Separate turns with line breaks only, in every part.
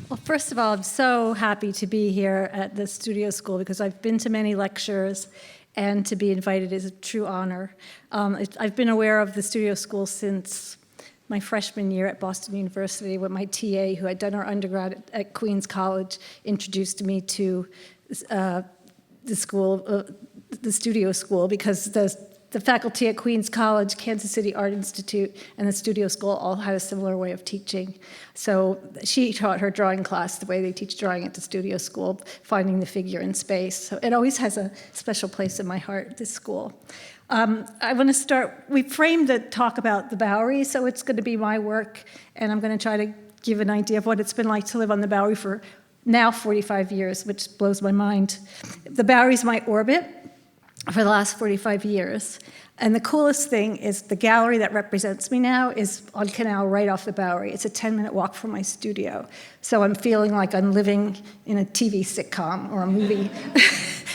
Well, first of all, I'm so happy to be here at the studio school because I've been to many lectures, and to be invited is a true honor. I've been aware of the studio school since my freshman year at Boston University, when my TA, who had done her undergrad at Queens College, introduced me to the studio school, because the faculty at Queens College, Kansas City Art Institute, and the studio school all had a similar way of teaching. So she taught her drawing class the way they teach drawing at the studio school, finding the figure in space. So it always has a special place in my heart, this school. I want to start, we framed the talk about the Bowery, so it's going to be my work, and I'm going to try to give an idea of what it's been like to live on the Bowery for now 45 years, which blows my mind. The Bowery's my orbit for the last 45 years. And the coolest thing is the gallery that represents me now is on Canal right off the Bowery. It's a 10-minute walk from my studio. So I'm feeling like I'm living in a TV sitcom or a movie.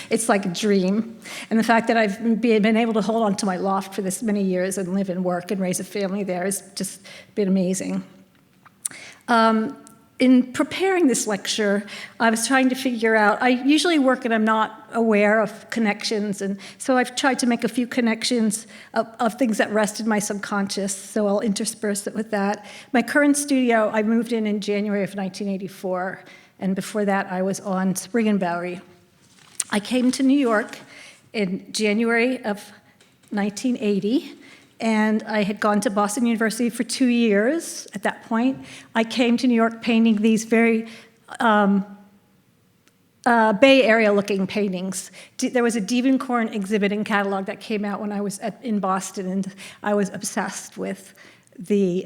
It's like a dream. And the fact that I've been able to hold on to my loft for this many years and live and work and raise a family there has just been amazing. In preparing this lecture, I was trying to figure out, I usually work and I'm not aware of connections, and so I've tried to make a few connections of things that rest in my subconscious, so I'll intersperse it with that. My current studio, I moved in January of 1984, and before that I was on Spring and Bowery. I came to New York in January of 1980, and I had gone to Boston University for 2 years at that point. I came to New York painting these very Bay Area-looking paintings. There was a Dievenkorn exhibit and catalog that came out when I was in Boston, and I was obsessed with the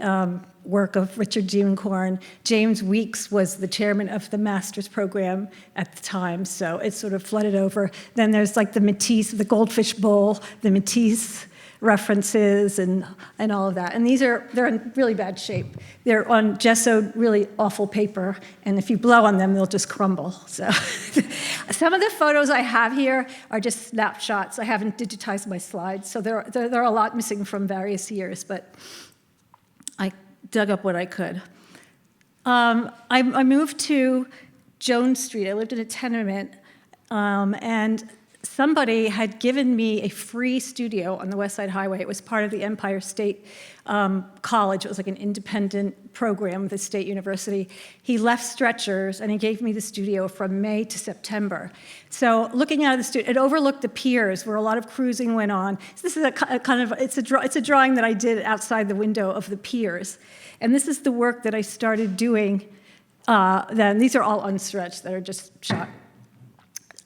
work of Richard Dievenkorn. James Weeks was the chairman of the master's program at the time, so it sort of flooded over. Then there's like the Matisse, the Goldfish Bowl, the Matisse references and all of that. And they're in really bad shape. They're on gessoed, really awful paper, and if you blow on them, they'll just crumble. So some of the photos I have here are just snapshots. I haven't digitized my slides, so there are a lot missing from various years, but I dug up what I could. I moved to Jones Street. I lived in a tenement, and somebody had given me a free studio on the West Side Highway. It was part of the Empire State College. It was like an independent program with the State University. He left stretchers, and he gave me the studio from May to September. So looking out of the studio, it overlooked the piers where a lot of cruising went on. So this is it's a drawing that I did outside the window of the piers. And this is the work that I started doing then. These are all unstretched that are just shot.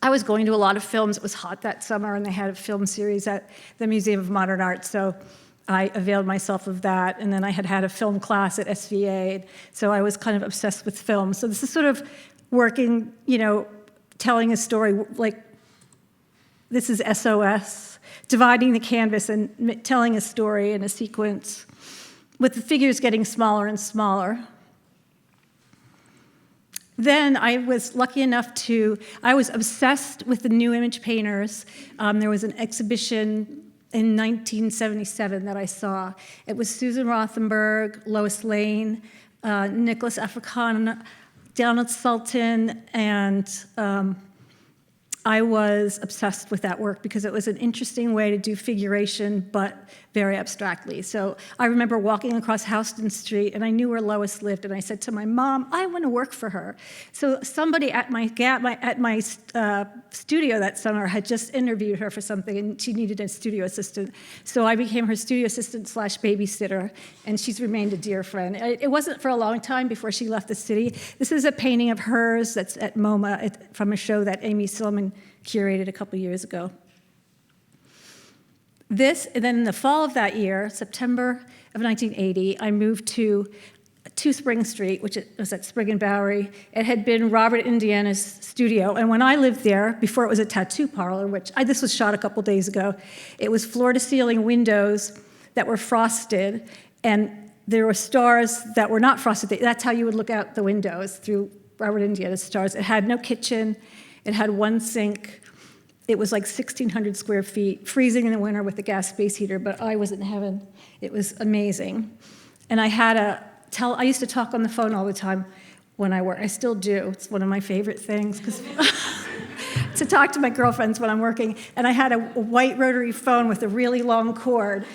I was going to a lot of films. It was hot that summer, and they had a film series at the Museum of Modern Art, so I availed myself of that. And then I had a film class at SVA, so I was kind of obsessed with film. So this is sort of working, telling a story, like this is SOS, dividing the canvas and telling a story in a sequence, with the figures getting smaller and smaller. Then I was lucky enough I was obsessed with the new image painters. There was an exhibition in 1977 that I saw. It was Susan Rothenberg, Lois Lane, Nicholas Africana, Donald Sultan, and I was obsessed with that work because it was an interesting way to do figuration, but very abstractly. So I remember walking across Houston Street, and I knew where Lois lived, and I said to my mom, I want to work for her. So somebody at my studio that summer had just interviewed her for something, and she needed a studio assistant. So I became her studio assistant / babysitter, and she's remained a dear friend. It wasn't for a long time before she left the city. This is a painting of hers that's at MoMA from a show that Amy Silliman curated a couple years ago. And then in the fall of that year, September of 1980, I moved to Spring Street, which was at Spring and Bowery. It had been Robert Indiana's studio, and when I lived there, before it was a tattoo parlor, this was shot a couple days ago, it was floor-to-ceiling windows that were frosted, and there were stars that were not frosted. That's how you would look out the windows, through Robert Indiana's stars. It had no kitchen. It had one sink. It was like 1,600 square feet, freezing in the winter with a gas space heater, but I was in heaven. It was amazing. And I used to talk on the phone all the time when I work. I still do. It's one of my favorite things, because to talk to my girlfriends when I'm working. And I had a white rotary phone with a really long cord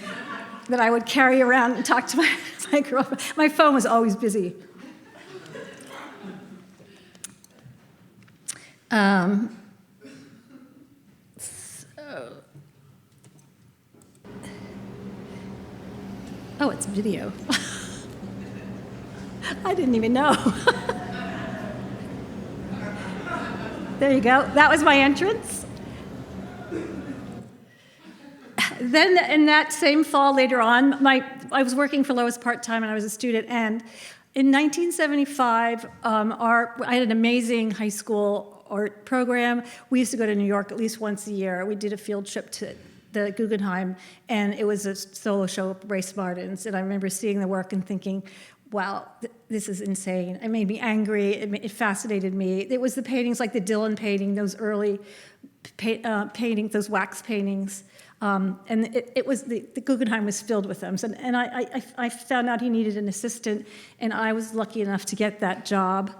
that I would carry around and talk to my girlfriend. My phone was always busy. Oh, it's video. I didn't even know. There you go. That was my entrance. Then in that same fall later on, I was working for Lois part-time and I was a student. And in 1975, I had an amazing high school art program. We used to go to New York at least once a year. We did a field trip to the Guggenheim, and it was a solo show of Bryce Martin's. And I remember seeing the work and thinking, wow, this is insane. It made me angry. It fascinated me. It was the paintings like the Dylan painting, those early paintings, those wax paintings. And it was the Guggenheim was filled with them. So, and I found out he needed an assistant, and I was lucky enough to get that job.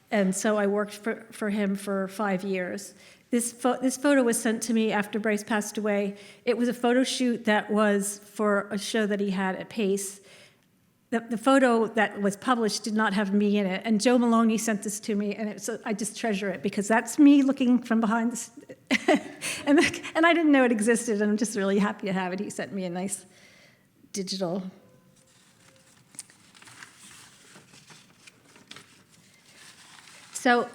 And so I worked for him for 5 years. This photo was sent to me after Bryce passed away. It was a photo shoot that was for a show that he had at Pace. The photo that was published did not have me in it, and Joe Maloney sent this to me, and I just treasure it because that's me looking from behind this, and I didn't know it existed, and I'm just really happy to have it. He sent me a nice digital. So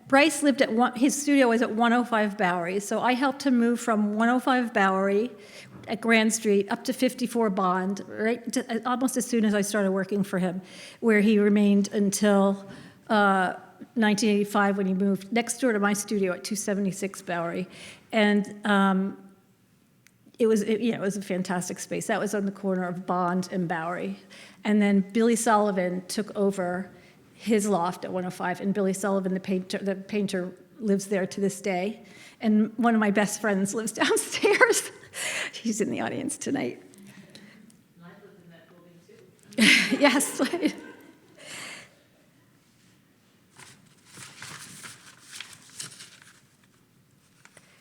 Bryce lived his studio was at 105 Bowery, so I helped him move from 105 Bowery at Grand Street up to 54 Bond, almost as soon as I started working for him, where he remained until 1985 when he moved next door to my studio at 276 Bowery. And it was a fantastic space. That was on the corner of Bond and Bowery. And then Billy Sullivan took over his loft at 105, and Billy Sullivan, the painter, lives there to this day. And one of my best friends lives downstairs. He's in the audience tonight.
And I've lived in that building too.
Yes.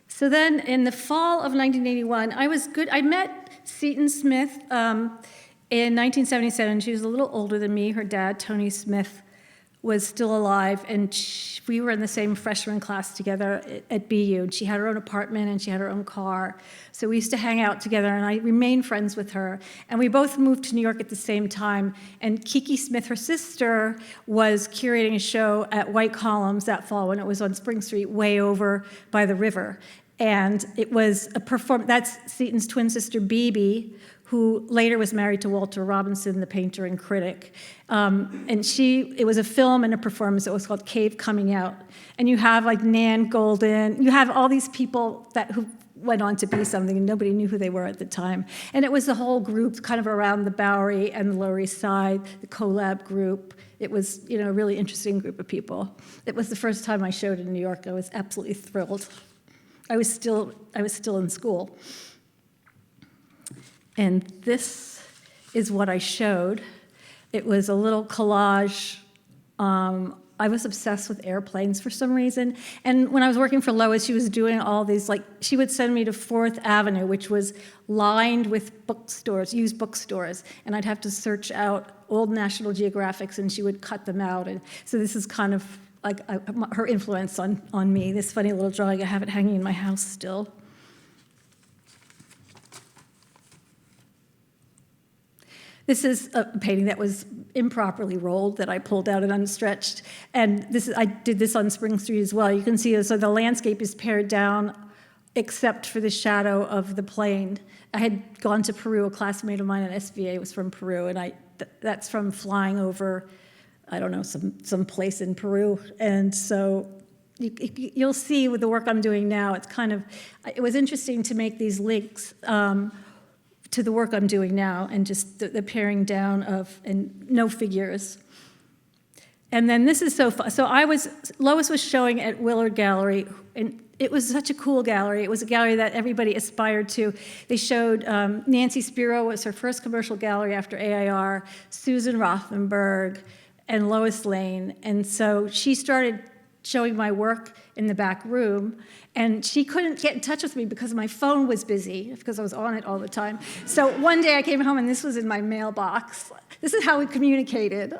So then in the fall of 1981, I met Seton Smith in 1977. She was a little older than me. Her dad, Tony Smith, was still alive, and we were in the same freshman class together at BU, and she had her own apartment and she had her own car. So we used to hang out together, and I remained friends with her. And we both moved to New York at the same time, and Kiki Smith, her sister, was curating a show at White Columns that fall when it was on Spring Street, way over by the river. And it was that's Seton's twin sister, Bibi, who later was married to Walter Robinson, the painter and critic. And it was a film and a performance that was called Cave Coming Out. And you have like Nan Golden, you have all these people who went on to be something, and nobody knew who they were at the time. And it was the whole group kind of around the Bowery and the Lower East Side, the collab group. It was, a really interesting group of people. It was the first time I showed in New York. I was absolutely thrilled. I was still in school. And this is what I showed. It was a little collage. I was obsessed with airplanes for some reason. And when I was working for Lois, she was doing all these, she would send me to 4th Avenue, which was lined with bookstores, used bookstores. And I'd have to search out old National Geographics, and she would cut them out. And so this is kind of like her influence on me, this funny little drawing. I have it hanging in my house still. This is a painting that was improperly rolled that I pulled out and unstretched. And I did this on Spring Street as well. You can see, so the landscape is pared down except for the shadow of the plane. I had gone to Peru. A classmate of mine at SVA was from Peru, and that's from flying over, I don't know, some place in Peru. And so you'll see with the work I'm doing now, it was interesting to make these links to the work I'm doing now, and just the paring down and no figures. And then this is so fun. So Lois was showing at Willard Gallery, and it was such a cool gallery. It was a gallery that everybody aspired to. They showed Nancy Spiro was her first commercial gallery after A.I.R., Susan Rothenberg, and Lois Lane. And so she started showing my work in the back room, and she couldn't get in touch with me because my phone was busy, because I was on it all the time. So one day I came home and this was in my mailbox. This is how we communicated.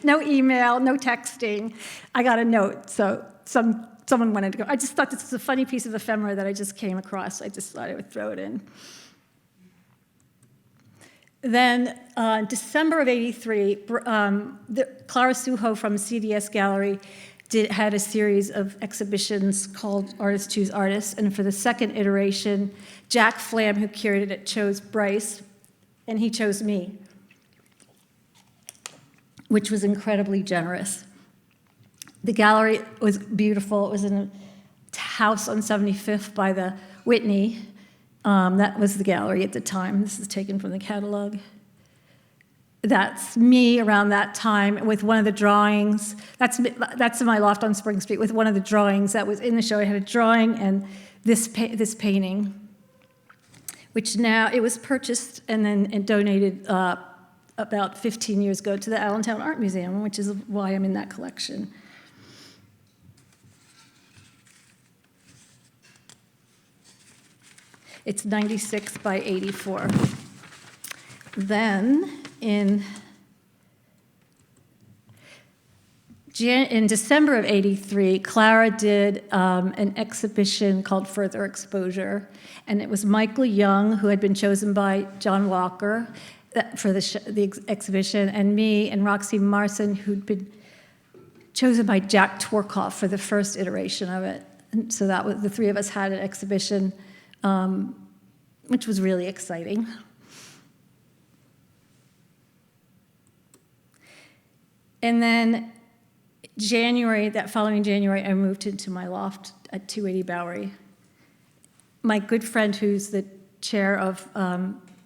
No email, no texting. I got a note, so someone wanted to go. I just thought this was a funny piece of ephemera that I just came across. I just thought I would throw it in. Then December of '83, Clara Suho from CDS Gallery had a series of exhibitions called Artists Choose Artists, and for the second iteration, Jack Flam, who curated it, chose Bryce, and he chose me, which was incredibly generous. The gallery was beautiful. It was in a house on 75th by the Whitney. That was the gallery at the time. This is taken from the catalog. That's me around that time with one of the drawings. That's in my loft on Spring Street with one of the drawings that was in the show. I had a drawing and this painting, which now it was purchased and then donated about 15 years ago to the Allentown Art Museum, which is why I'm in that collection. It's 96 by 84. Then in December of '83, Clara did an exhibition called Further Exposure, and it was Michael Young, who had been chosen by John Walker for the exhibition, and me and Roxy Marson, who'd been chosen by Jack Tworkoff for the first iteration of it. And so that was, the three of us had an exhibition, which was really exciting. And then that following January, I moved into my loft at 280 Bowery. My good friend, who's the chair of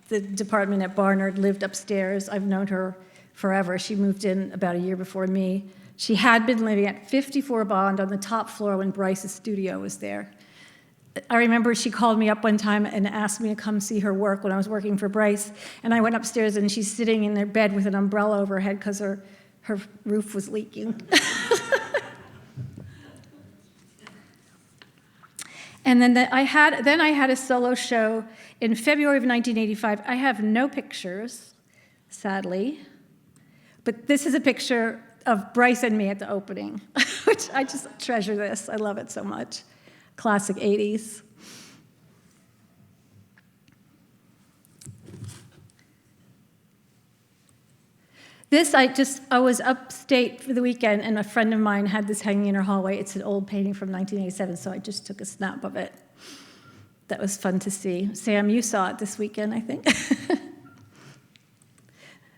the department at Barnard, lived upstairs. I've known her forever. She moved in about a year before me. She had been living at 54 Bond on the top floor when Bryce's studio was there. I remember she called me up one time and asked me to come see her work when I was working for Bryce. And I went upstairs and she's sitting in her bed with an umbrella over her head because her roof was leaking. And then I had a solo show in February of 1985. I have no pictures, sadly, but this is a picture of Bryce and me at the opening, which I just treasure this. I love it so much. Classic 80s. I was upstate for the weekend, and a friend of mine had this hanging in her hallway. It's an old painting from 1987, so I just took a snap of it. That was fun to see. Sam, you saw it this weekend, I think.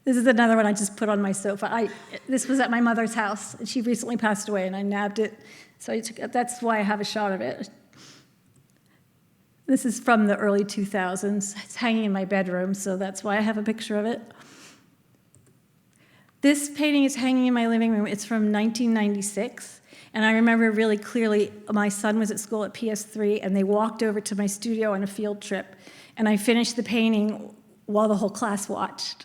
This is another one I just put on my sofa. This was at my mother's house, and she recently passed away, and I nabbed it. So that's why I have a shot of it. This is from the early 2000s. It's hanging in my bedroom, so that's why I have a picture of it. This painting is hanging in my living room. It's from 1996, and I remember really clearly my son was at school at PS3, and they walked over to my studio on a field trip, and I finished the painting while the whole class watched.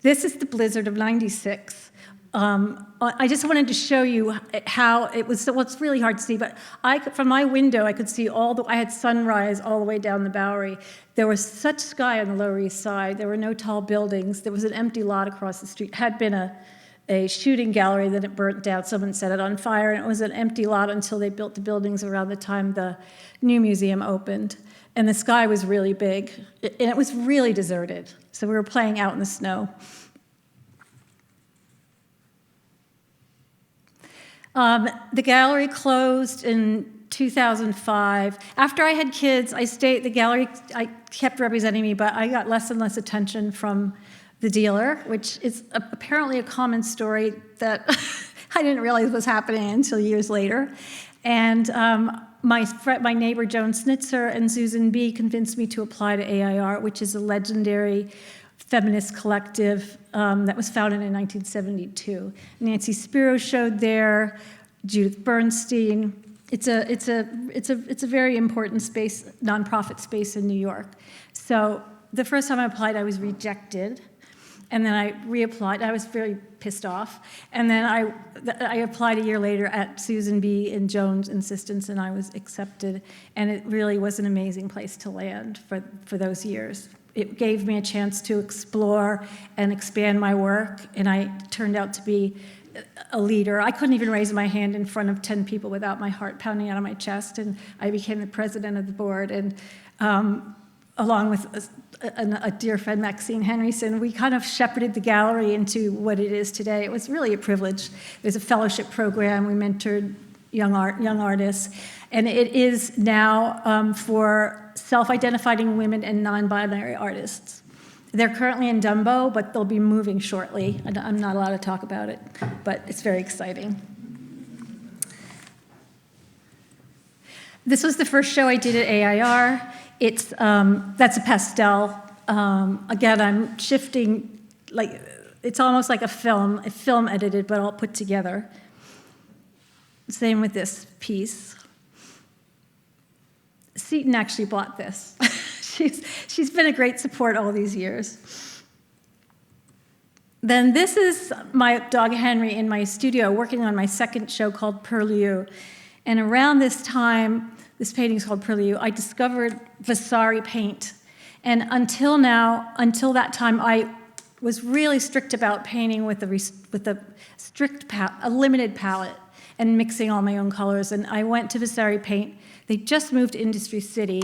This is the blizzard of '96. I just wanted to show you how it was. Well, it's really hard to see, but from my window, I could see I had sunrise all the way down the Bowery. There was such sky on the Lower East Side. There were no tall buildings. There was an empty lot across the street. It had been a shooting gallery, then it burnt down. Someone set it on fire, and it was an empty lot until they built the buildings around the time the new museum opened. And the sky was really big, and it was really deserted. So we were playing out in the snow. The gallery closed in 2005. After I had kids, the gallery kept representing me, but I got less and less attention from the dealer, which is apparently a common story that I didn't realize was happening until years later. And my neighbor Joan Snitzer and Susan B. convinced me to apply to A.I.R., which is a legendary feminist collective that was founded in 1972. Nancy Spiro showed there, Judith Bernstein. It's a very important space, nonprofit space in New York. So the first time I applied, I was rejected. And then I reapplied. I was very pissed off. And then I applied a year later at Susan B. and Joan's insistence, and I was accepted. And it really was an amazing place to land for those years. It gave me a chance to explore and expand my work, and I turned out to be a leader. I couldn't even raise my hand in front of 10 people without my heart pounding out of my chest, and I became the president of the board. And along with a dear friend, Maxine Henryson, we kind of shepherded the gallery into what it is today. It was really a privilege. There's a fellowship program. We mentored young artists. And it is now for self-identifying women and non-binary artists. They're currently in Dumbo, but they'll be moving shortly. I'm not allowed to talk about it, but it's very exciting. This was the first show I did at A.I.R. That's a pastel. Again, I'm shifting, it's almost like a film edited, but all put together. Same with this piece. Seton actually bought this. She's been a great support all these years. Then this is my dog Henry in my studio working on my second show called Purlieu. And around this time, this painting is called Purlieu, I discovered Vasari paint. And until that time, I was really strict about painting with a limited palette and mixing all my own colors. And I went to Vasari paint. They just moved to Industry City,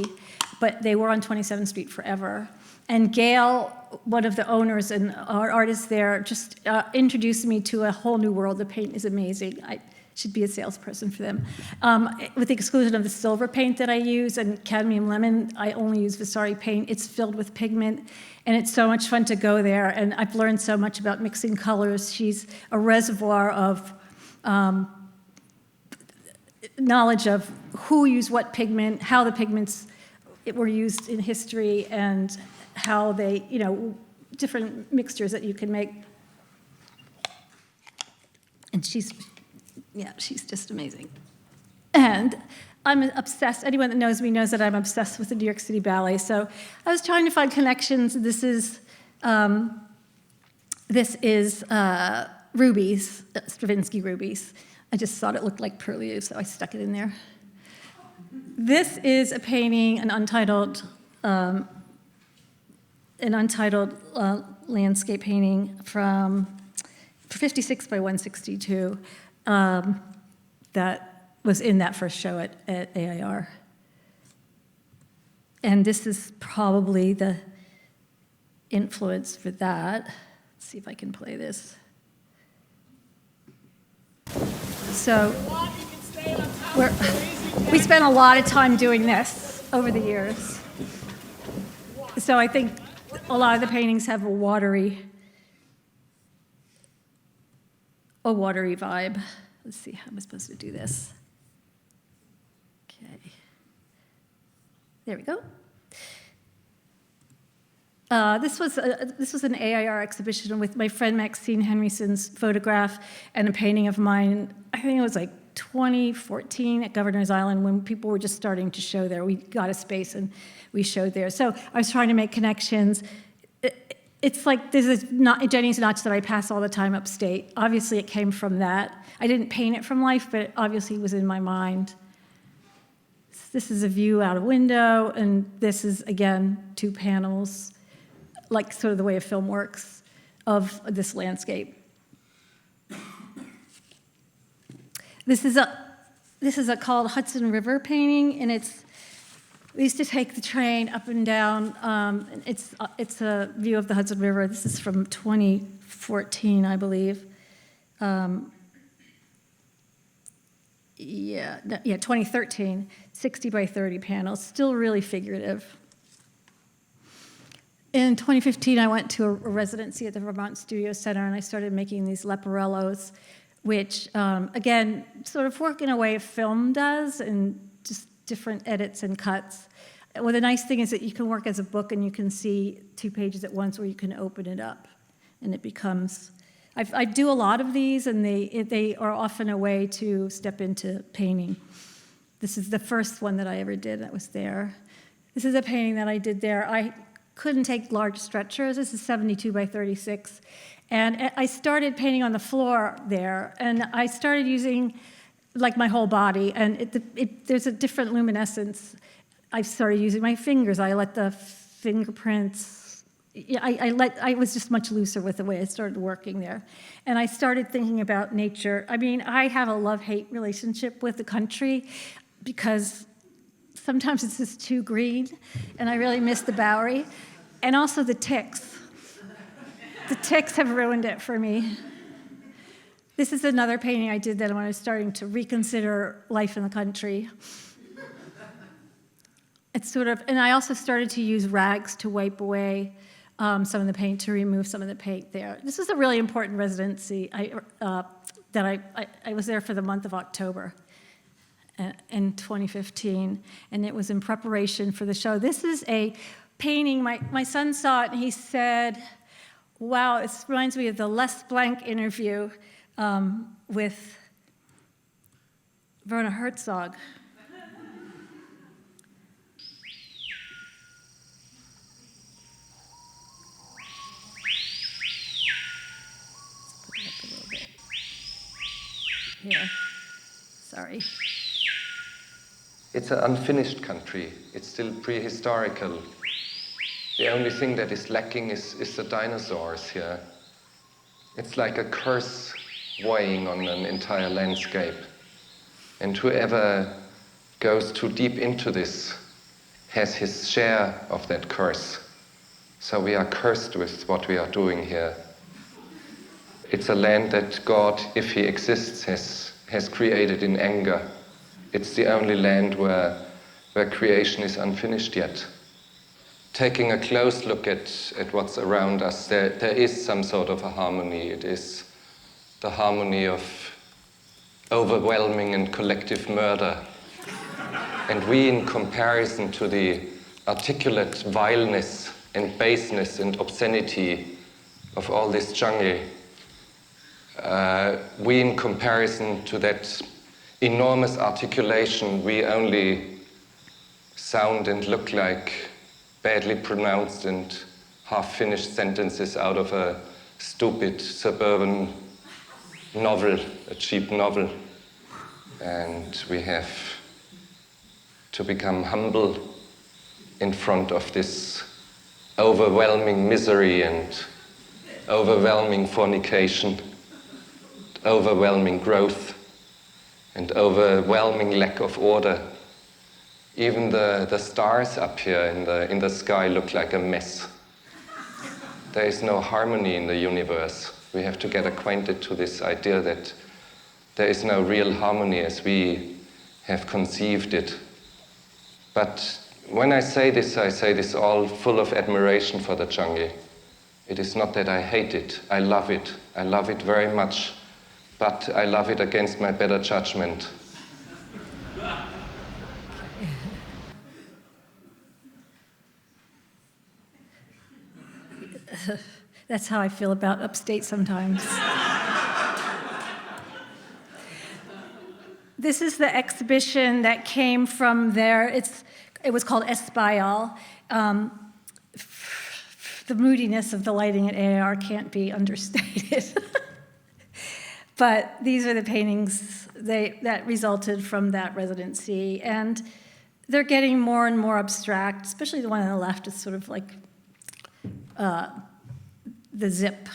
but they were on 27th Street forever. And Gail, one of the owners and our artists there, just introduced me to a whole new world. The paint is amazing. I should be a salesperson for them. With the exclusion of the silver paint that I use and cadmium lemon, I only use Vasari paint. It's filled with pigment, and it's so much fun to go there. And I've learned so much about mixing colors. She's a reservoir of knowledge of who used what pigment, how the pigments were used in history, and how they, different mixtures that you can make. And she's just amazing. And I'm obsessed. Anyone that knows me knows that I'm obsessed with the New York City Ballet. So I was trying to find connections. This is rubies, Stravinsky rubies. I just thought it looked like Purlieu, so I stuck it in there. This is a painting, an untitled landscape painting from 56 by 162 that was in that first show at A.I.R. And this is probably the influence for that. Let's see if I can play this. So we spent a lot of time doing this over the years. So I think a lot of the paintings have a watery vibe. Let's see, how am I supposed to do this? Okay. There we go. This was an A.I.R. exhibition with my friend Maxine Henryson's photograph and a painting of mine. I think it was like 2014 at Governor's Island when people were just starting to show there. We got a space and we showed there. So I was trying to make connections. It's like there's Jenny's Notch that I pass all the time upstate. Obviously, it came from that. I didn't paint it from life, but it obviously was in my mind. This is a view out a window, and this is, again, 2 panels, like sort of the way a film works, of this landscape. This is a called Hudson River painting, and we used to take the train up and down. It's a view of the Hudson River. This is from 2014, I believe. 2013, 60 by 30 panels, still really figurative. In 2015, I went to a residency at the Vermont Studio Center, and I started making these leporellos, which, again, sort of work in a way film does, and just different edits and cuts. Well, the nice thing is that you can work as a book, and you can see 2 pages at once, or you can open it up, and it becomes... I do a lot of these, and they are often a way to step into painting. This is the first one that I ever did that was there. This is a painting that I did there. couldn't take large stretchers. This is 72 by 36. And I started painting on the floor there, and I started using like my whole body, and there's a different luminescence. I started using my fingers. I let the fingerprints, I was just much looser with the way I started working there. And I started thinking about nature. I mean, I have a love-hate relationship with the country because sometimes it's just too green, and I really miss the Bowery. And also the ticks. The ticks have ruined it for me. This is another painting I did then when I was starting to reconsider life in the country. It's sort of, and I also started to use rags to wipe away some of the paint, to remove some of the paint there. This is a really important residency that I was there for the month of October in 2015, and it was in preparation for the show. This is a painting, my son saw it and he said, wow, it reminds me of the Les Blank interview with Werner Herzog. Here. Sorry.
It's an unfinished country. It's still prehistorical. The only thing that is lacking is the dinosaurs here. It's like a curse weighing on an entire landscape. And whoever goes too deep into this has his share of that curse. So we are cursed with what we are doing here. It's a land that God, if he exists, has created in anger. It's the only land where creation is unfinished yet. Taking a close look at what's around us, there is some sort of a harmony. It is the harmony of overwhelming and collective murder. And we, in comparison to the articulate vileness and baseness and obscenity of all this jungle, we, in comparison to that enormous articulation, we only sound and look like badly pronounced and half-finished sentences out of a stupid suburban novel, a cheap novel. And we have to become humble in front of this overwhelming misery and overwhelming fornication, overwhelming growth, and overwhelming lack of order. Even the stars up here in the sky look like a mess. There is no harmony in the universe. We have to get acquainted to this idea that there is no real harmony as we have conceived it. But when I say this all full of admiration for the jungle. It is not that I hate it. I love it. I love it very much. But I love it against my better judgment.
That's how I feel about upstate sometimes. This is the exhibition that came from there. It was called Espanol. The moodiness of the lighting at A.I.R. can't be understated. But these are the paintings that resulted from that residency. And they're getting more and more abstract, especially the one on the left is sort of like the zip.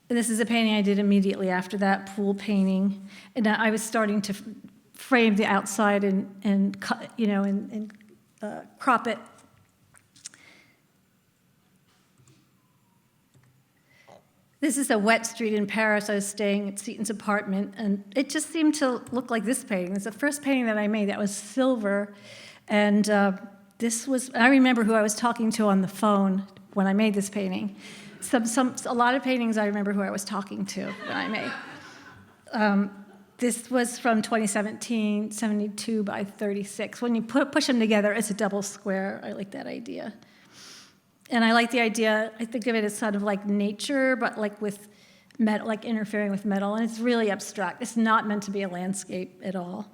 And this is a painting I did immediately after that, pool painting. And I was starting to frame the outside and crop it. This is a wet street in Paris. I was staying at Seaton's apartment, and it just seemed to look like this painting. It's the first painting that I made that was silver, and I remember who I was talking to on the phone when I made this painting. A lot of paintings I remember who I was talking to when I made. This was from 2017, 72 by 36. When you push them together, it's a double square. I like that idea. And I like the idea, I think of it as sort of like nature, but like with metal, like interfering with metal, and it's really abstract. It's not meant to be a landscape at all.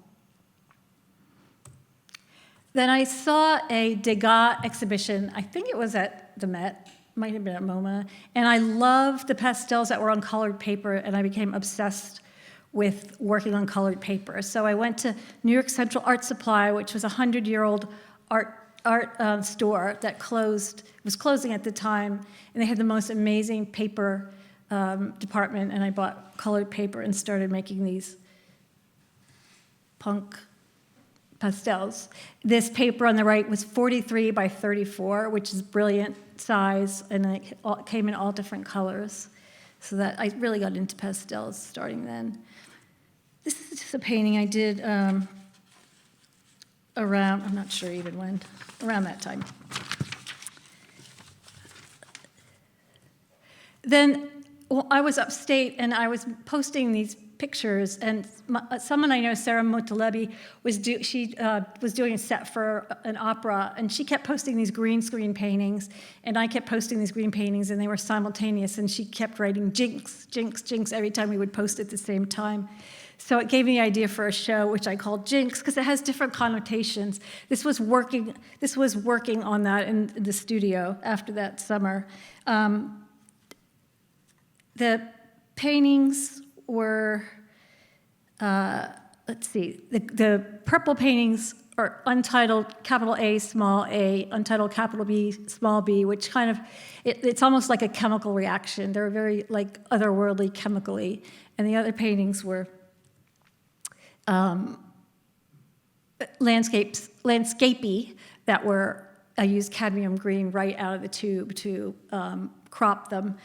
Then I saw a Degas exhibition, I think it was at the Met, might have been at MoMA, and I loved the pastels that were on colored paper, and I became obsessed with working on colored paper. So I went to New York Central Art Supply, which was a 100-year-old art store that was closing at the time, and they had the most amazing paper department, and I bought colored paper and started making these punk pastels. This paper on the right was 43 by 34, which is brilliant size, and it came in all different colors. So that I really got into pastels starting then. This is just a painting I did around, I'm not sure even when, around that time. Then I was upstate and I was posting these pictures, and someone I know, Sarah Motalebi, was doing a set for an opera, and she kept posting these green screen paintings, and I kept posting these green paintings, and they were simultaneous, and she kept writing Jinx, Jinx, Jinx every time we would post at the same time. So it gave me the idea for a show, which I called Jinx, because it has different connotations. This was working on that in the studio after that summer. The paintings were, let's see, the purple paintings are untitled capital A, small a, untitled capital B, small b, which kind of, it's almost like a chemical reaction. They're very like otherworldly chemically. And the other paintings were landscapey that were, I used cadmium green right out of the tube to crop them.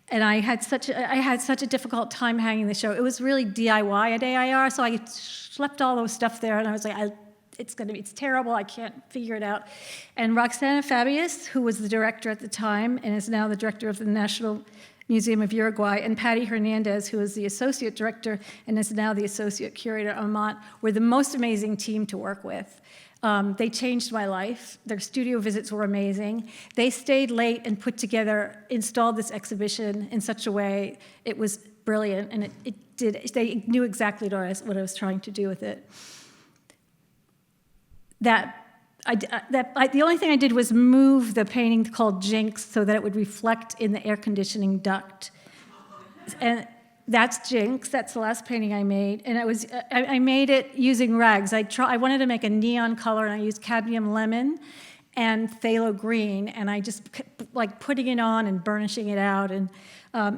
And I had such a difficult time hanging the show. It was really DIY at A.I.R, so I schlepped all those stuff there, and I was like, it's terrible, I can't figure it out. And Roxana Fabius, who was the director at the time and is now the director of the National Museum of Uruguay, and Patty Hernandez, who is the associate director and is now the associate curator at Mont, were the most amazing team to work with. They changed my life. Their studio visits were amazing. They stayed late and installed this exhibition in such a way, it was brilliant, and they knew exactly what I was trying to do with it. The only thing I did was move the painting called Jinx so that it would reflect in the air conditioning duct. And that's Jinx. That's the last painting I made, and I made it using rags. I wanted to make a neon color, and I used cadmium lemon and phthalo green, and I just like putting it on and burnishing it out. And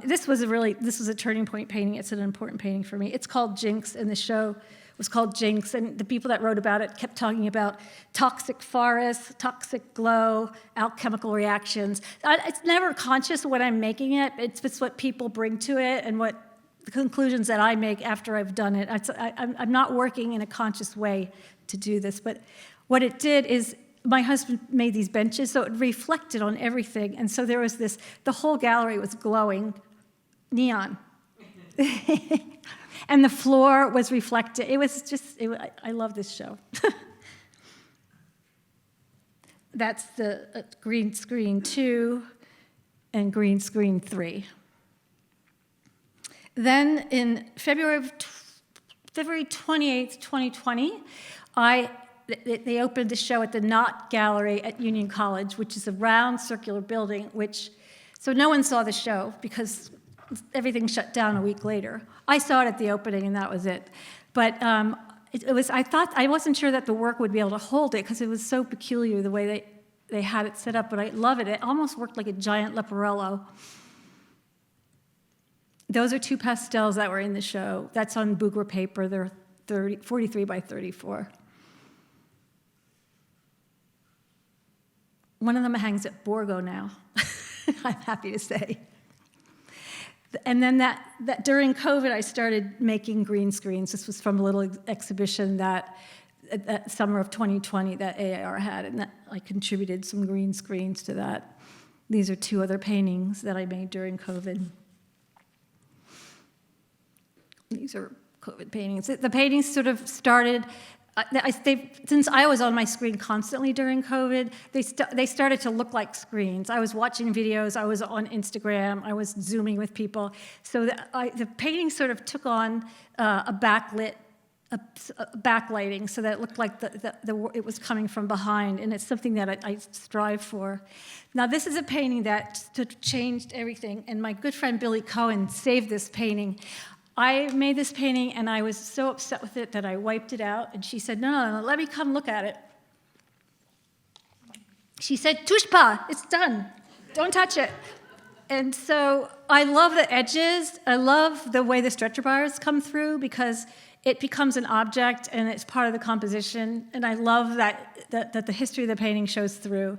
this was a turning point painting. It's an important painting for me. It's called Jinx, and the show was called Jinx, and the people that wrote about it kept talking about toxic forests, toxic glow, alchemical reactions. It's never conscious when I'm making it. It's just what people bring to it and what the conclusions that I make after I've done it. I'm not working in a conscious way to do this, but what it did is my husband made these benches, so it reflected on everything, and so there was the whole gallery was glowing neon. And the floor was reflected. It was just, I love this show. That's the green screen 2 and green screen 3. Then in February 28th, 2020, they opened the show at the Knott Gallery at Union College, which is a round circular building, so no one saw the show because everything shut down a week later. I saw it at the opening, and that was it. But I wasn't sure that the work would be able to hold it because it was so peculiar the way they had it set up, but I love it. It almost worked like a giant leporello. Those are 2 pastels that were in the show. That's on Bouguer paper. They're 43 by 34. One of them hangs at Borgo now, I'm happy to say. And then that during COVID, I started making green screens. This was from a little exhibition that summer of 2020 that A.I.R had, and I contributed some green screens to that. These are 2 other paintings that I made during COVID. These are COVID paintings. The paintings sort of started, since I was on my screen constantly during COVID, they started to look like screens. I was watching videos, I was on Instagram, I was Zooming with people. So the painting sort of took on a backlit backlighting so that it looked like it was coming from behind, and it's something that I strive for. Now, this is a painting that changed everything, and my good friend Billy Cohen saved this painting. I made this painting, and I was so upset with it that I wiped it out, and she said, no, let me come look at it. She said, touche pas, it's done. Don't touch it. And so I love the edges. I love the way the stretcher bars come through because it becomes an object and it's part of the composition. And I love that the history of the painting shows through.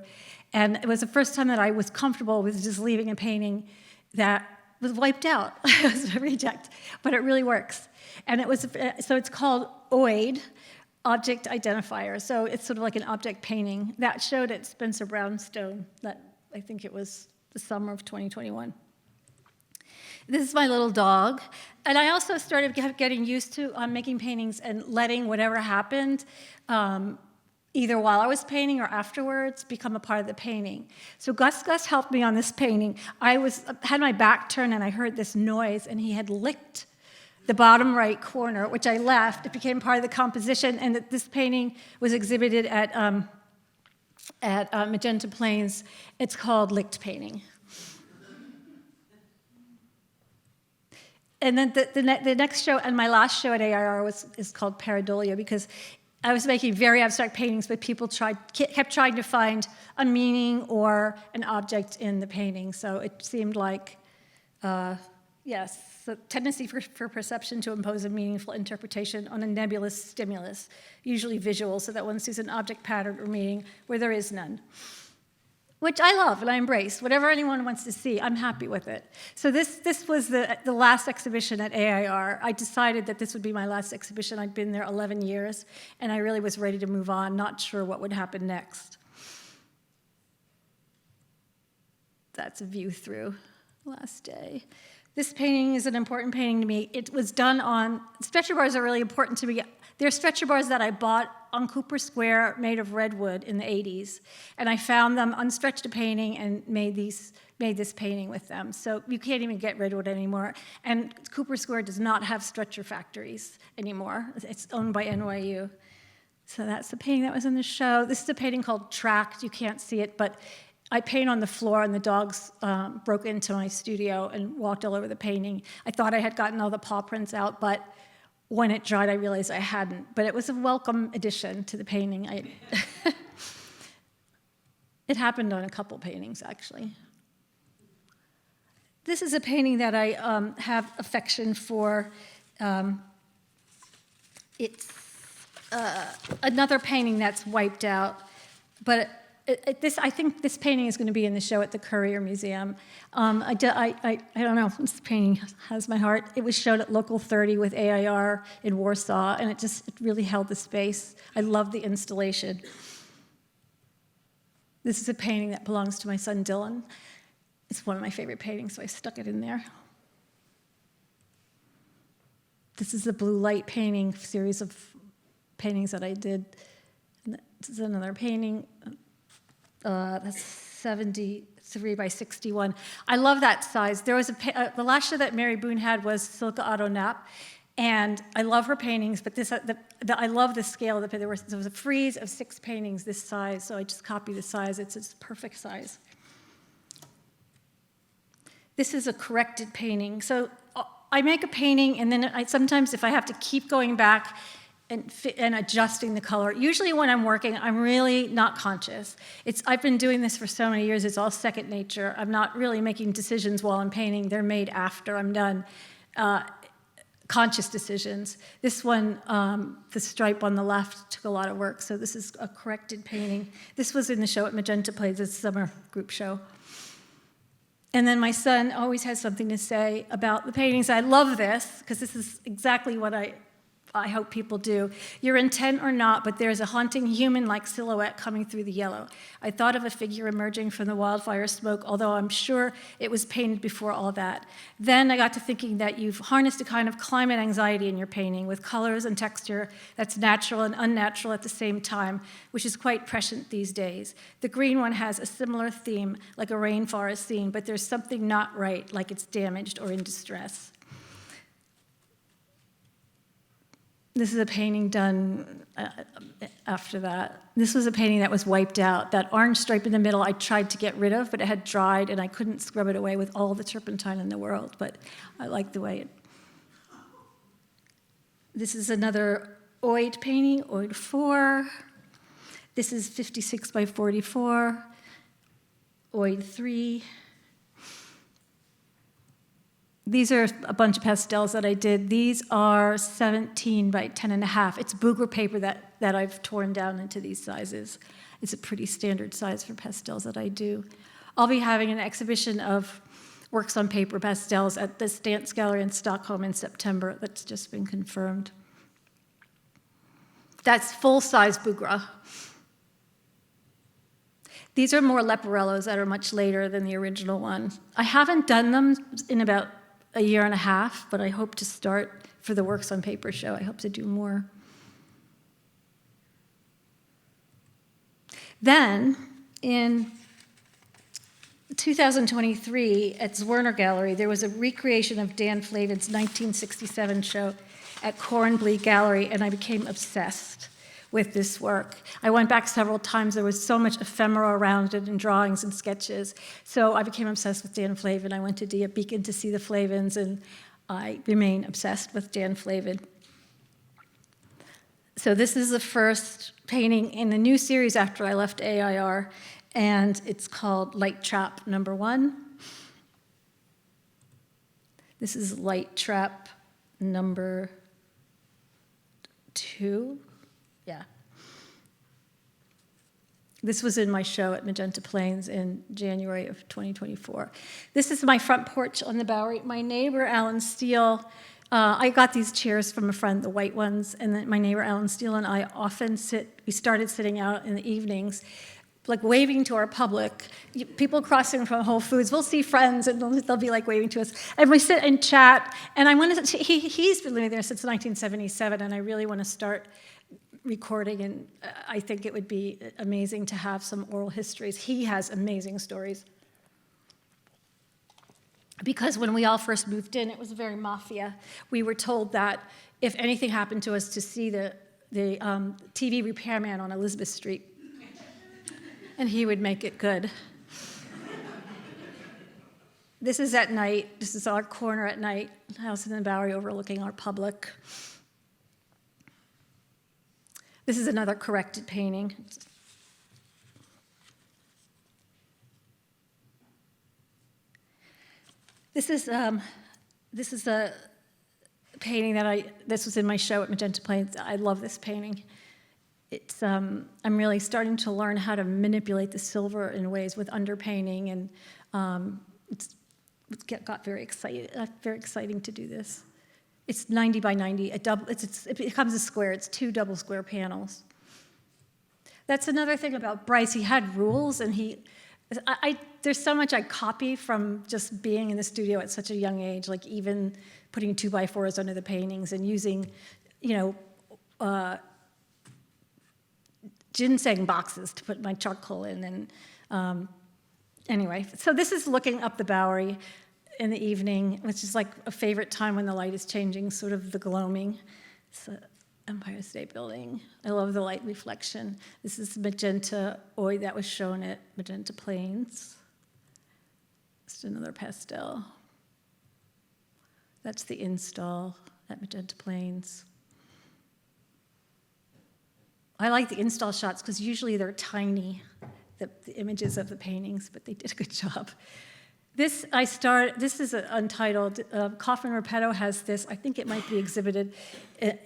And it was the first time that I was comfortable with just leaving a painting that was wiped out. It was a reject, but it really works. And so it's called OID, Object Identifier. So it's sort of like an object painting that showed at Spencer Brownstone. That I think it was the summer of 2021. This is my little dog. And I also started getting used to making paintings and letting whatever happened, either while I was painting or afterwards, become a part of the painting. So Gus helped me on this painting. I had my back turned and I heard this noise, and he had licked the bottom right corner, which I left. It became part of the composition, and this painting was exhibited at Magenta Plains. It's called Licked Painting. And then the next show, and my last show at A.I.R. is called Pareidolia, because I was making very abstract paintings, but people kept trying to find a meaning or an object in the painting. So it seemed like, yes, the tendency for perception to impose a meaningful interpretation on a nebulous stimulus, usually visual, so that one sees an object pattern or meaning where there is none. Which I love and I embrace. Whatever anyone wants to see, I'm happy with it. So this was the last exhibition at A.I.R. I decided that this would be my last exhibition. I'd been there 11 years, and I really was ready to move on, not sure what would happen next. That's a view through last day. This painting is an important painting to me. It was done on, stretcher bars are really important to me. They're stretcher bars that I bought on Cooper Square made of redwood in the 80s. And I found them, unstretched a painting, and made this painting with them. So you can't even get redwood anymore. And Cooper Square does not have stretcher factories anymore. It's owned by NYU. So that's the painting that was in the show. This is a painting called Tracked. You can't see it, but I paint on the floor, and the dogs broke into my studio and walked all over the painting. I thought I had gotten all the paw prints out, but when it dried, I realized I hadn't. But it was a welcome addition to the painting. It happened on a couple paintings, actually. This is a painting that I have affection for. It's another painting that's wiped out, but I think this painting is going to be in the show at the Currier Museum. I don't know, this painting has my heart. It was shown at Local 30 with A.I.R. in Warsaw, and it really held the space. I love the installation. This is a painting that belongs to my son Dylan. It's one of my favorite paintings, so I stuck it in there. This is the blue light painting series of paintings that I did. And this is another painting. That's 73 by 61. I love that size. There was the last show that Mary Boone had was Silke Otto Knapp, and I love her paintings, but I love the scale. There was a frieze of 6 paintings this size, so I just copied the size. It's perfect size. This is a corrected painting. So I make a painting, and then sometimes if I have to keep going back and adjusting the color. Usually when I'm working, I'm really not conscious. I've been doing this for so many years, it's all second nature. I'm not really making decisions while I'm painting. They're made after I'm done. Conscious decisions. This one, the stripe on the left, took a lot of work, so this is a corrected painting. This was in the show at Magenta Plains, it's a summer group show. And then my son always has something to say about the paintings. I love this, because this is exactly what I hope people do. You're intent or not, but there's a haunting human-like silhouette coming through the yellow. I thought of a figure emerging from the wildfire smoke, although I'm sure it was painted before all that. Then I got to thinking that you've harnessed a kind of climate anxiety in your painting with colors and texture that's natural and unnatural at the same time, which is quite prescient these days. The green one has a similar theme, like a rainforest scene, but there's something not right, like it's damaged or in distress. This is a painting done after that. This was a painting that was wiped out. That orange stripe in the middle I tried to get rid of, but it had dried, and I couldn't scrub it away with all the turpentine in the world, but I like the way it... This is another Oid painting, Oid 4. This is 56 by 44, Oid 3. These are a bunch of pastels that I did. These are 17 by 10.5. It's Bouguer paper that I've torn down into these sizes. It's a pretty standard size for pastels that I do. I'll be having an exhibition of works on paper pastels at the Stance Gallery in Stockholm in September. That's just been confirmed. That's full-size Bouguer. These are more Leporellos that are much later than the original one. I haven't done them in about a year and a half, but I hope to start for the Works on Paper show. I hope to do more. Then, in 2023, at Zwerner Gallery, there was a recreation of Dan Flavin's 1967 show at Cornblee Gallery, and I became obsessed with this work. I went back several times. There was so much ephemera around it and drawings and sketches. So I became obsessed with Dan Flavin. I went to Dia Beacon to see the Flavins, and I remain obsessed with Dan Flavin. So this is the first painting in a new series after I left A.I.R, and it's called Light Trap #1. This is Light Trap #2. Yeah. This was in my show at Magenta Plains in January of 2024. This is my front porch on the Bowery. My neighbor, Alan Steele, I got these chairs from a friend, the white ones, and then my neighbor, Alan Steele, and I often we started sitting out in the evenings, like waving to our public. People crossing from Whole Foods, we'll see friends, and they'll be like waving to us. And we sit and chat, and I wanted to, he's been living there since 1977, and I really want to start recording, and I think it would be amazing to have some oral histories. He has amazing stories. Because when we all first moved in, it was very mafia. We were told that if anything happened to us, to see the TV repairman on Elizabeth Street, and he would make it good. This is at night. This is our corner at night, house in the Bowery overlooking our public. This is another corrected painting. This is a painting this was in my show at Magenta Plains. I love this painting. It's, I'm really starting to learn how to manipulate the silver in ways with underpainting, and it got very exciting to do this. It's 90 by 90, it becomes a square. It's 2 double square panels. That's another thing about Bryce. He had rules, and there's so much I copy from just being in the studio at such a young age, like even putting 2x4s under the paintings and using, ginseng boxes to put my charcoal in. And anyway, so this is looking up the Bowery in the evening, which is like a favorite time when the light is changing, sort of the gloaming. It's the Empire State Building. I love the light reflection. This is Magenta Oid that was shown at Magenta Plains. Just another pastel. That's the install at Magenta Plains. I like the install shots because usually they're tiny, the images of the paintings, but they did a good job. This is untitled. Kaufman Repetto has this. I think it might be exhibited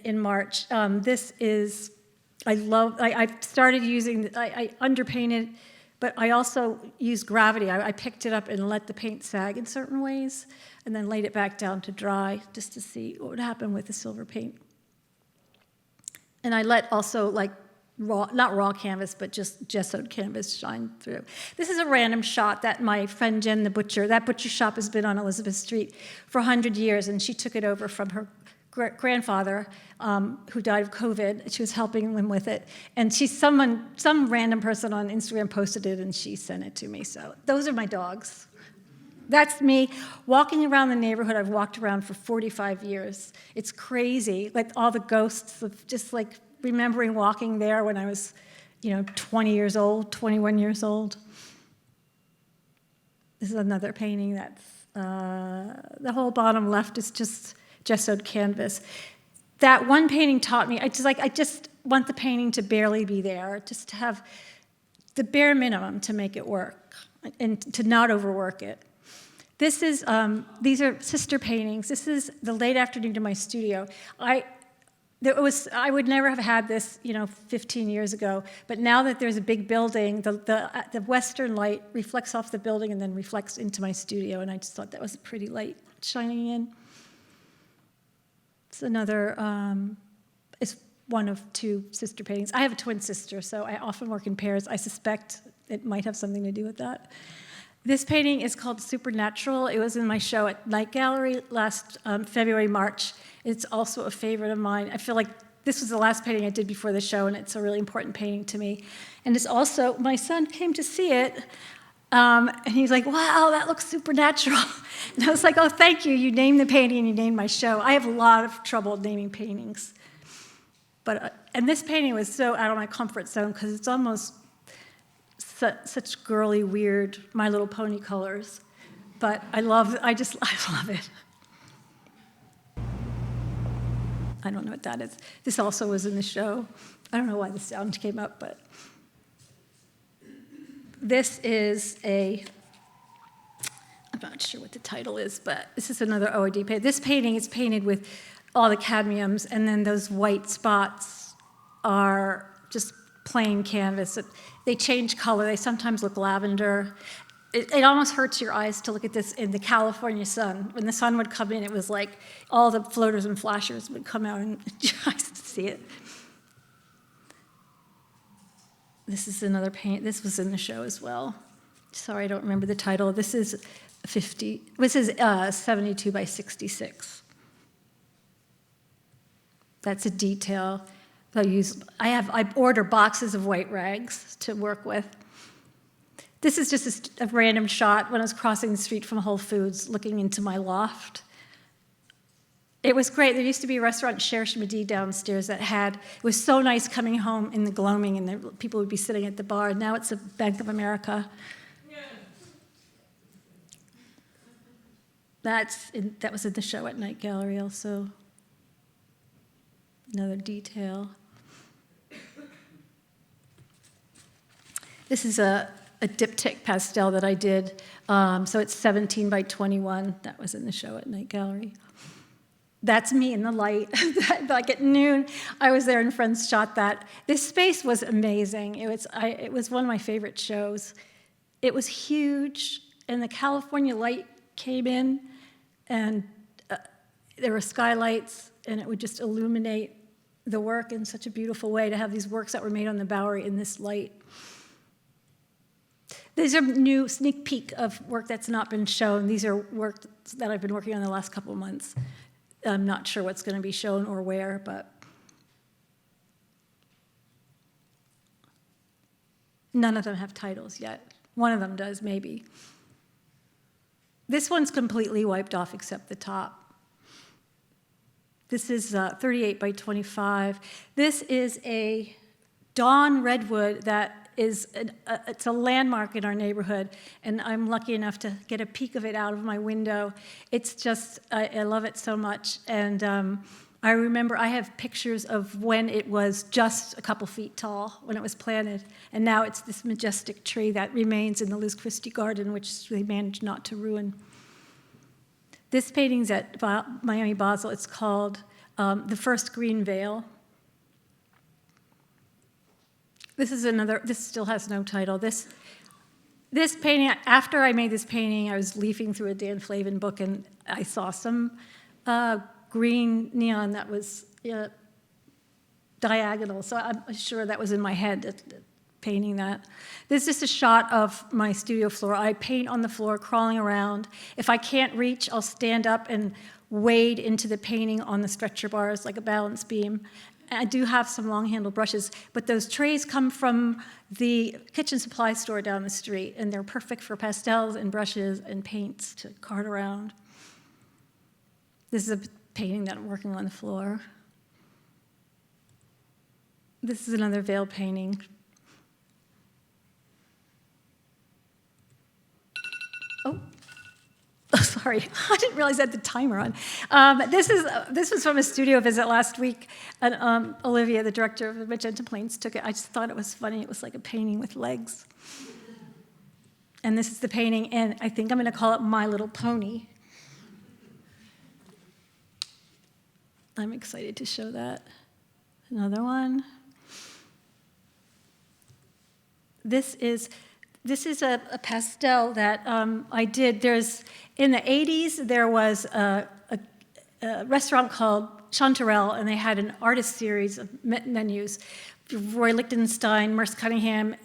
in March. This is, I started using, I underpainted, but I also used gravity. I picked it up and let the paint sag in certain ways, and then laid it back down to dry just to see what would happen with the silver paint. And I let also not raw canvas, but just gessoed canvas shine through. This is a random shot that my friend Jen, the butcher, that butcher shop has been on Elizabeth Street for 100 years, and she took it over from her grandfather, who died of COVID. She was helping him with it, and some random person on Instagram posted it, and she sent it to me. So those are my dogs. That's me walking around the neighborhood I've walked around for 45 years. It's crazy, like all the ghosts of just like remembering walking there when I was, 20 years old, 21 years old. This is another painting that's, the whole bottom left is just gessoed canvas. That one painting taught me, I just want the painting to barely be there, just to have the bare minimum to make it work and to not overwork it. This is, these are sister paintings. This is the late afternoon to my studio. I would never have had this, 15 years ago, but now that there's a big building, the western light reflects off the building and then reflects into my studio, and I just thought that was a pretty light shining in. It's another, it's one of two sister paintings. I have a twin sister, so I often work in pairs. I suspect it might have something to do with that. This painting is called Supernatural. It was in my show at Night Gallery last February, March. It's also a favorite of mine. I feel like this was the last painting I did before the show, and it's a really important painting to me. And it's also, my son came to see it, and he's like, wow, that looks supernatural. And I was like, oh, thank you. You named the painting and you named my show. I have a lot of trouble naming paintings. But and this painting was so out of my comfort zone because it's almost such girly, weird My Little Pony colors. But I love it. I love it. I don't know what that is. This also was in the show. I don't know why the sound came up, but this is I'm not sure what the title is, but this is another OOD painting. This painting is painted with all the cadmiums, and then those white spots are just plain canvas. They change color. They sometimes look lavender. It almost hurts your eyes to look at this in the California sun. When the sun would come in, it was like all the floaters and flashers would come out and your eyes to see it. This is another paint. This was in the show as well. Sorry, I don't remember the title. This is 72 by 66. That's a detail. I order boxes of white rags to work with. This is just a random shot when I was crossing the street from Whole Foods, looking into my loft. It was great. There used to be a restaurant, Cherche Midi, downstairs it was so nice coming home in the gloaming, and people would be sitting at the bar. Now it's a Bank of America. That was in the show at Night Gallery also. Another detail. This is a diptych pastel that I did. So it's 17 by 21. That was in the show at Night Gallery. That's me in the light. Like at noon, I was there and friends shot that. This space was amazing. It was one of my favorite shows. It was huge, and the California light came in, and there were skylights, and it would just illuminate the work in such a beautiful way to have these works that were made on the Bowery in this light. These are new sneak peek of work that's not been shown. These are work that I've been working on the last couple of months. I'm not sure what's going to be shown or where, but none of them have titles yet. One of them does, maybe. This one's completely wiped off except the top. This is 38 by 25. This is a dawn redwood that it's a landmark in our neighborhood, and I'm lucky enough to get a peek of it out of my window. It's just, I love it so much, and I remember I have pictures of when it was just a couple feet tall, when it was planted, and now it's this majestic tree that remains in the Liz Christie garden, which they managed not to ruin. This painting's at Miami Basel. It's called The First Green Veil. This still has no title. This painting, after I made this painting, I was leafing through a Dan Flavin book, and I saw some green neon that was diagonal, so I'm sure that was in my head, painting that. This is just a shot of my studio floor. I paint on the floor, crawling around. If I can't reach, I'll stand up and wade into the painting on the stretcher bars like a balance beam. I do have some long-handled brushes, but those trays come from the kitchen supply store down the street, and they're perfect for pastels and brushes and paints to cart around. This is a painting that I'm working on the floor. This is another veil painting. Oh, sorry, I didn't realize I had the timer on. This was from a studio visit last week, and Olivia, the director of the Magenta Plains, took it. I just thought it was funny. It was like a painting with legs. And this is the painting, and I think I'm going to call it My Little Pony. I'm excited to show that. Another one. This is a pastel that I did. In the 80s, there was a restaurant called Chanterelle, and they had an artist series of menus. Roy Lichtenstein, Merce Cunningham,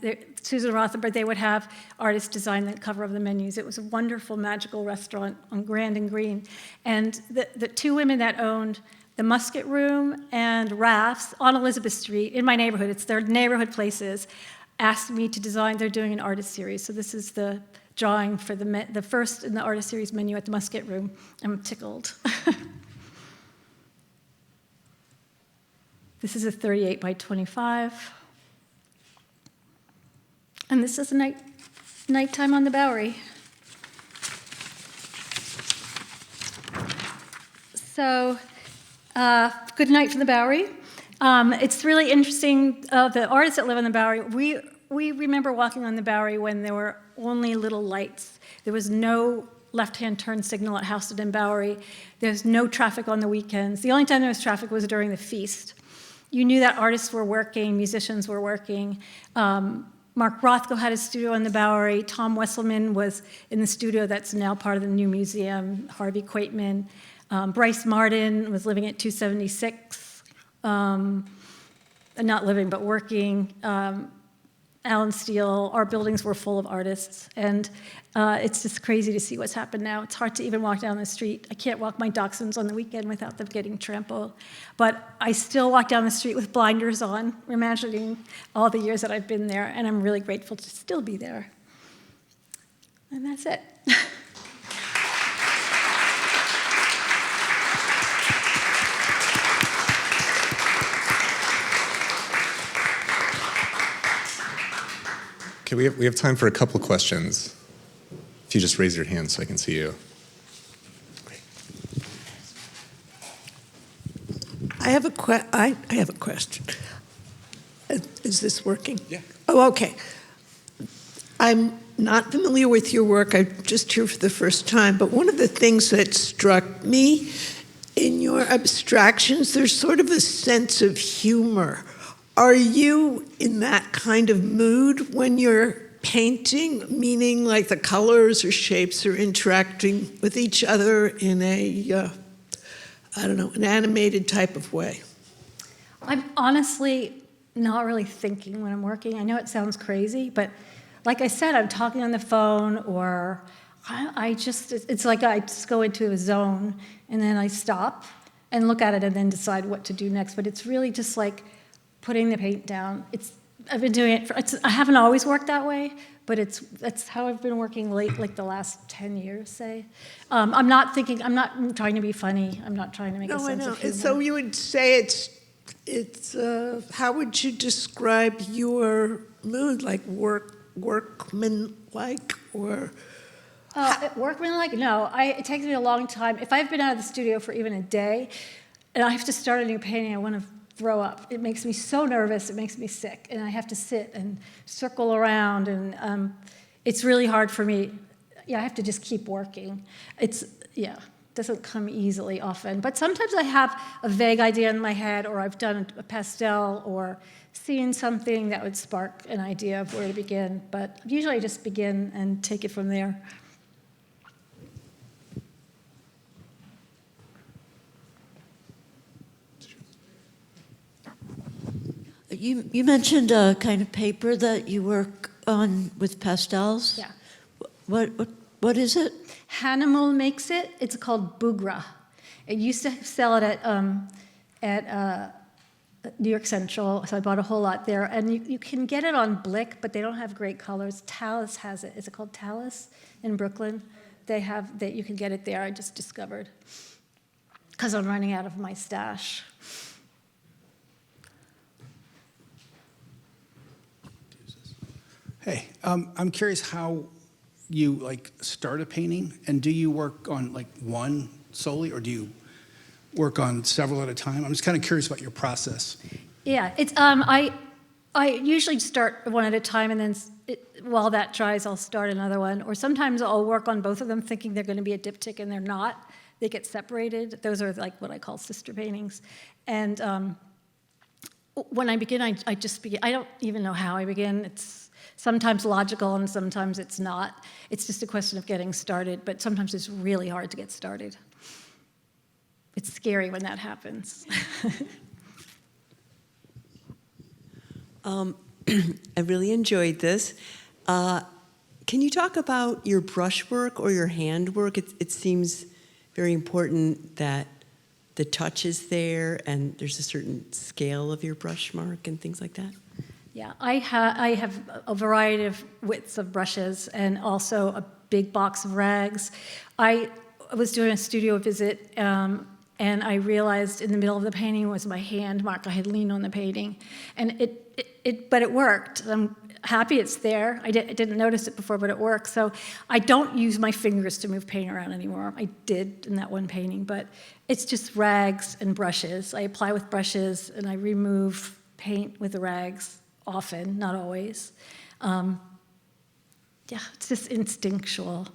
Susan Rothenberg, they would have artists design the cover of the menus. It was a wonderful, magical restaurant on Grand and Green. And the two women that owned the Musket Room and Raff's on Elizabeth Street, in my neighborhood, it's their neighborhood places, asked me to design. They're doing an artist series. So this is the drawing for the first in the artist series menu at the Musket Room. I'm tickled. This is a 38 by 25. And this is nighttime on the Bowery. So, good night from the Bowery. It's really interesting, the artists that live on the Bowery, we remember walking on the Bowery when there were only little lights. There was no left-hand turn signal at Houston and Bowery. There's no traffic on the weekends. The only time there was traffic was during the feast. You knew that artists were working, musicians were working. Mark Rothko had a studio on the Bowery. Tom Wesselman was in the studio that's now part of the new museum. Harvey Quaitman. Bryce Martin was living at 276. Not living, but working. Alan Steele, our buildings were full of artists. And it's just crazy to see what's happened now. It's hard to even walk down the street. I can't walk my dachshunds on the weekend without them getting trampled. But I still walk down the street with blinders on, imagining all the years that I've been there, and I'm really grateful to still be there. And that's it.
Okay, we have time for a couple questions. If you just raise your hand so I can see you.
I have a question. Is this working?
Yeah.
Oh, okay. I'm not familiar with your work. I'm just here for the first time. But one of the things that struck me in your abstractions, there's sort of a sense of humor. Are you in that kind of mood when you're painting, meaning like the colors or shapes are interacting with each other in a, an animated type of way?
I'm honestly not really thinking when I'm working. I know it sounds crazy, but like I said, I'm talking on the phone, or it's like I just go into a zone and then I stop and look at it and then decide what to do next. But it's really just like putting the paint down. I've been doing it I haven't always worked that way, but that's how I've been working like the last 10 years, say. I'm not trying to be funny. I'm not trying to make a sense of humor.
So you would say it's how would you describe your mood? Like workman-like, or?
Workman-like? No, it takes me a long time. If I've been out of the studio for even a day, and I have to start a new painting, I want to throw up. It makes me so nervous, it makes me sick, and I have to sit and circle around, and it's really hard for me. Yeah, I have to just keep working. It doesn't come easily often, but sometimes I have a vague idea in my head, or I've done a pastel, or seen something that would spark an idea of where to begin, but usually I just begin and take it from there.
You mentioned a kind of paper that you work on with pastels.
Yeah.
What is it?
Hanimal makes it. It's called Bugra. It used to sell it at New York Central, so I bought a whole lot there. And you can get it on Blick, but they don't have great colors. Talus has it. Is it called Talus in Brooklyn? They have that. You can get it there. I just discovered because I'm running out of my stash.
Hey, I'm curious how you start a painting, and do you work on one solely, or do you work on several at a time? I'm just kind of curious about your process.
Yeah, it's I usually start one at a time, and then while that dries, I'll start another one. Or sometimes I'll work on both of them, thinking they're going to be a diptych, and they're not. They get separated. Those are what I call sister paintings. And when I begin, I just begin. I don't even know how I begin. It's sometimes logical, and sometimes it's not. It's just a question of getting started. But sometimes it's really hard to get started. It's scary when that happens.
I really enjoyed this. Can you talk about your brushwork or your handwork? It seems very important that the touch is there and there's a certain scale of your brush mark and things like that.
Yeah, I have a variety of widths of brushes and also a big box of rags. I was doing a studio visit, and I realized in the middle of the painting was my hand mark. I had leaned on the painting, and but it worked. I'm happy it's there. I didn't notice it before, but it worked. So I don't use my fingers to move paint around anymore. I did in that one painting, but it's just rags and brushes. I apply with brushes, and I remove paint with the rags often, not always. Yeah, it's just instinctual.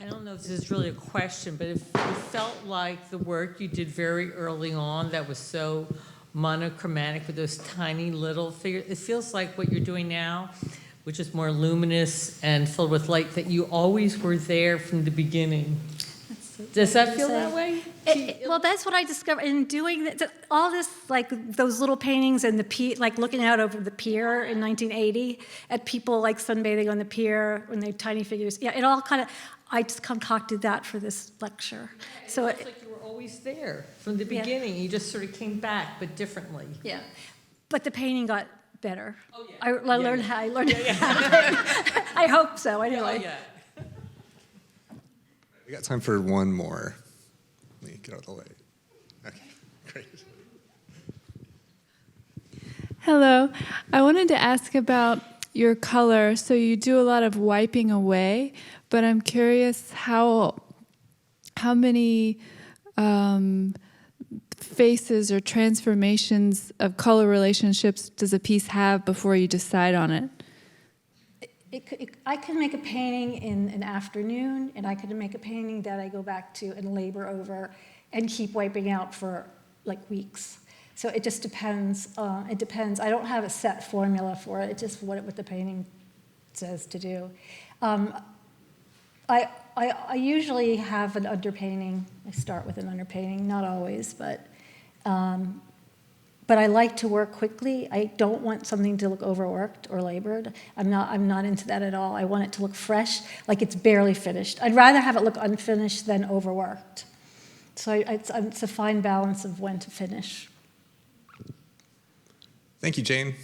I don't know if this is really a question, but it felt like the work you did very early on that was so monochromatic with those tiny little figures. It feels like what you're doing now, which is more luminous and filled with light, that you always were there from the beginning. Does that feel that way?
Well, that's what I discovered in doing all this, those little paintings and the pier, looking out over the pier in 1980 at people sunbathing on the pier when they're tiny figures. Yeah, it all kind of, I just concocted that for this lecture.
Yeah,
so
it's like you were always there from the beginning. You just sort of came back, but differently.
Yeah, but the painting got better.
Oh, yeah.
I learned how. I learned how to paint. I hope so. Anyway.
Oh, yeah.
We got time for one more. Let me get out of the way. Okay, great.
Hello. I wanted to ask about your color. So you do a lot of wiping away, but I'm curious how many faces or transformations of color relationships does a piece have before you decide on it?
I can make a painting in an afternoon, and I could make a painting that I go back to and labor over and keep wiping out for weeks. So it just depends. It depends. I don't have a set formula for it. It's just what the painting says to do. I usually have an underpainting. I start with an underpainting, not always, but I like to work quickly. I don't want something to look overworked or labored. I'm not into that at all. I want it to look fresh, like it's barely finished. I'd rather have it look unfinished than overworked. So it's a fine balance of when to finish.
Thank you, Jane.